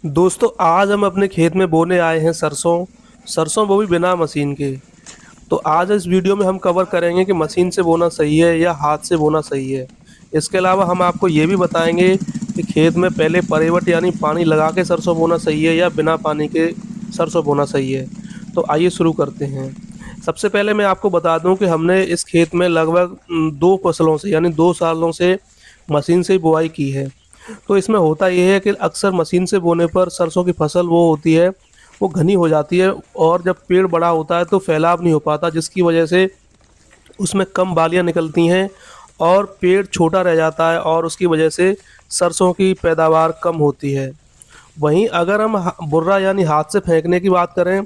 दोस्तों आज हम अपने खेत में बोने आए हैं सरसों। सरसों वो भी बिना मशीन के। तो आज इस वीडियो में हम कवर करेंगे कि मशीन से बोना सही है या हाथ से बोना सही है। इसके अलावा हम आपको ये भी बताएंगे कि खेत में पहले परेवट यानी पानी लगा के सरसों बोना सही है या बिना पानी के सरसों बोना सही है। तो आइए शुरू करते हैं। सबसे पहले मैं आपको बता दूं कि हमने इस खेत में लगभग 2 फसलों से यानी 2 सालों से मशीन से ही बुआई की है। तो इसमें होता ये है कि अक्सर मशीन से बोने पर सरसों की फसल वो होती है, वो घनी हो जाती है और जब पेड़ बड़ा होता है तो फैलाव नहीं हो पाता, जिसकी वजह से उसमें कम बालियाँ निकलती हैं और पेड़ छोटा रह जाता है और उसकी वजह से सरसों की पैदावार कम होती है। वहीं अगर हम बुर्रा यानी हाथ से फेंकने की बात करें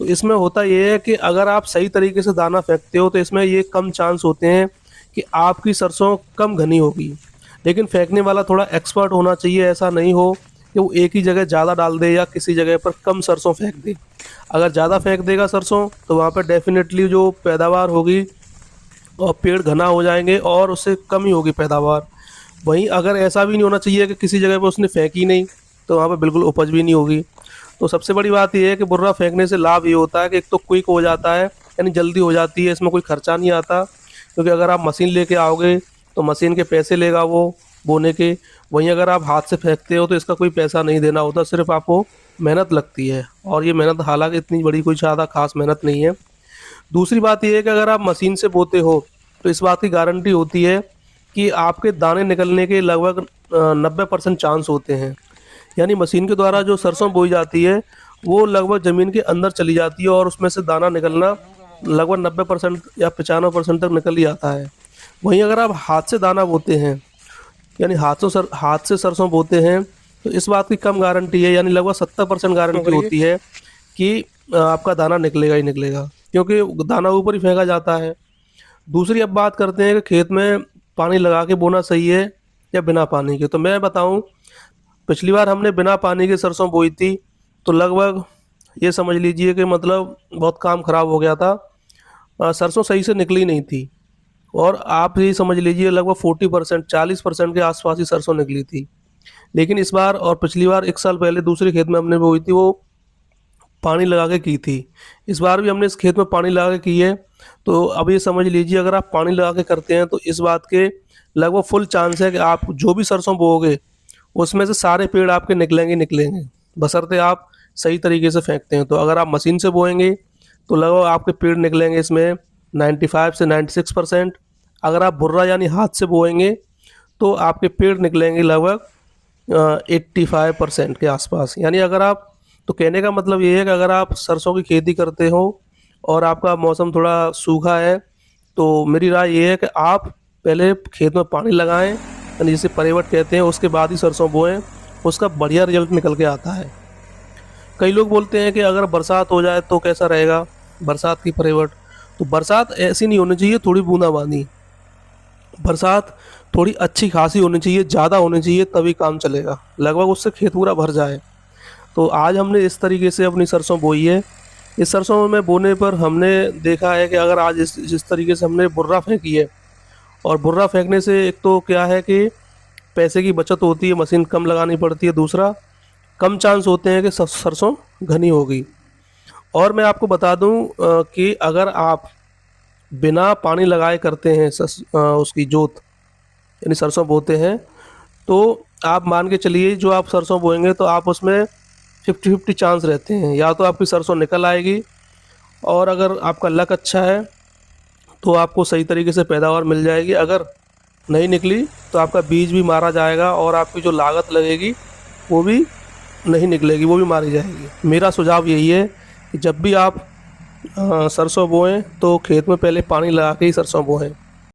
तो इसमें होता ये है कि अगर आप सही तरीके से दाना फेंकते हो तो इसमें ये कम चांस होते हैं कि आपकी सरसों कम घनी होगी। लेकिन फेंकने वाला थोड़ा एक्सपर्ट होना चाहिए, ऐसा नहीं हो कि वो एक ही जगह ज़्यादा डाल दे या किसी जगह पर कम सरसों फेंक दे। अगर ज़्यादा फेंक देगा सरसों तो वहाँ पर डेफिनेटली जो पैदावार होगी और पेड़ घना हो जाएंगे और उससे कम ही होगी पैदावार। वहीं अगर ऐसा भी नहीं होना चाहिए कि किसी जगह पर उसने फेंकी नहीं तो वहाँ पर बिल्कुल उपज भी नहीं होगी। तो सबसे बड़ी बात यह है कि बुर्रा फेंकने से लाभ ये होता है कि एक तो क्विक हो जाता है यानी जल्दी हो जाती है, इसमें कोई खर्चा नहीं आता। क्योंकि अगर आप मशीन लेके आओगे तो मशीन के पैसे लेगा वो बोने के। वहीं अगर आप हाथ से फेंकते हो तो इसका कोई पैसा नहीं देना होता, सिर्फ आपको मेहनत लगती है और ये मेहनत हालांकि इतनी बड़ी कोई ज़्यादा खास मेहनत नहीं है। दूसरी बात यह है कि अगर आप मशीन से बोते हो तो इस बात की गारंटी होती है कि आपके दाने निकलने के लगभग 90% चांस होते हैं। यानी मशीन के द्वारा जो सरसों बोई जाती है वो लगभग ज़मीन के अंदर चली जाती है और उसमें से दाना निकलना लगभग 90% या 95% तक निकल ही आता है। वहीं अगर आप हाथ से दाना बोते हैं यानी हाथ से सरसों बोते हैं तो इस बात की कम गारंटी है, यानी लगभग 70% गारंटी होती है कि आपका दाना निकलेगा ही निकलेगा, क्योंकि दाना ऊपर ही फेंका जाता है। दूसरी अब बात करते हैं कि खेत में पानी लगा के बोना सही है या बिना पानी के। तो मैं बताऊं, पिछली बार हमने बिना पानी के सरसों बोई थी तो लगभग ये समझ लीजिए कि मतलब बहुत काम ख़राब हो गया था। सरसों सही से निकली नहीं थी और आप ये समझ लीजिए लगभग 40% के आसपास ही सरसों निकली थी। लेकिन इस बार और पिछली बार 1 साल पहले दूसरे खेत में हमने बोई थी, वो पानी लगा के की थी। इस बार भी हमने इस खेत में पानी लगा के की है। तो अब ये समझ लीजिए अगर आप पानी लगा के करते हैं तो इस बात के लगभग फुल चांस है कि आप जो भी सरसों बोओगे उसमें से सारे पेड़ आपके निकलेंगे निकलेंगे, बशर्ते आप सही तरीके से फेंकते हैं। तो अगर आप मशीन से बोएंगे तो लगभग आपके पेड़ निकलेंगे इसमें 95 से 96%। अगर आप बुर्रा यानी हाथ से बोएंगे तो आपके पेड़ निकलेंगे लगभग 85% के आसपास। यानी अगर आप, तो कहने का मतलब ये है कि अगर आप सरसों की खेती करते हो और आपका मौसम थोड़ा सूखा है तो मेरी राय ये है कि आप पहले खेत में पानी लगाएं यानी जिसे परेवट कहते हैं, उसके बाद ही सरसों बोएं, उसका बढ़िया रिजल्ट निकल के आता है। कई लोग बोलते हैं कि अगर बरसात हो जाए तो कैसा रहेगा, बरसात की परेवट। तो बरसात ऐसी नहीं होनी चाहिए, थोड़ी बूंदाबांदी। बरसात थोड़ी अच्छी खासी होनी चाहिए, ज़्यादा होनी चाहिए, तभी काम चलेगा, लगभग उससे खेत पूरा भर जाए। तो आज हमने इस तरीके से अपनी सरसों बोई है। इस सरसों में बोने पर हमने देखा है कि अगर आज जिस तरीके से हमने बुर्रा फेंकी है, और बुर्रा फेंकने से एक तो क्या है कि पैसे की बचत होती है, मशीन कम लगानी पड़ती है। दूसरा, कम चांस होते हैं कि सरसों घनी होगी। और मैं आपको बता दूं कि अगर आप बिना पानी लगाए करते हैं उसकी जोत यानी सरसों बोते हैं तो आप मान के चलिए जो आप सरसों बोएंगे तो आप उसमें 50-50 चांस रहते हैं, या तो आपकी सरसों निकल आएगी और अगर आपका लक अच्छा है तो आपको सही तरीके से पैदावार मिल जाएगी। अगर नहीं निकली तो आपका बीज भी मारा जाएगा और आपकी जो लागत लगेगी वो भी नहीं निकलेगी, वो भी मारी जाएगी। मेरा सुझाव यही है कि जब भी आप सरसों बोएं तो खेत में पहले पानी लगा के ही सरसों बोएं।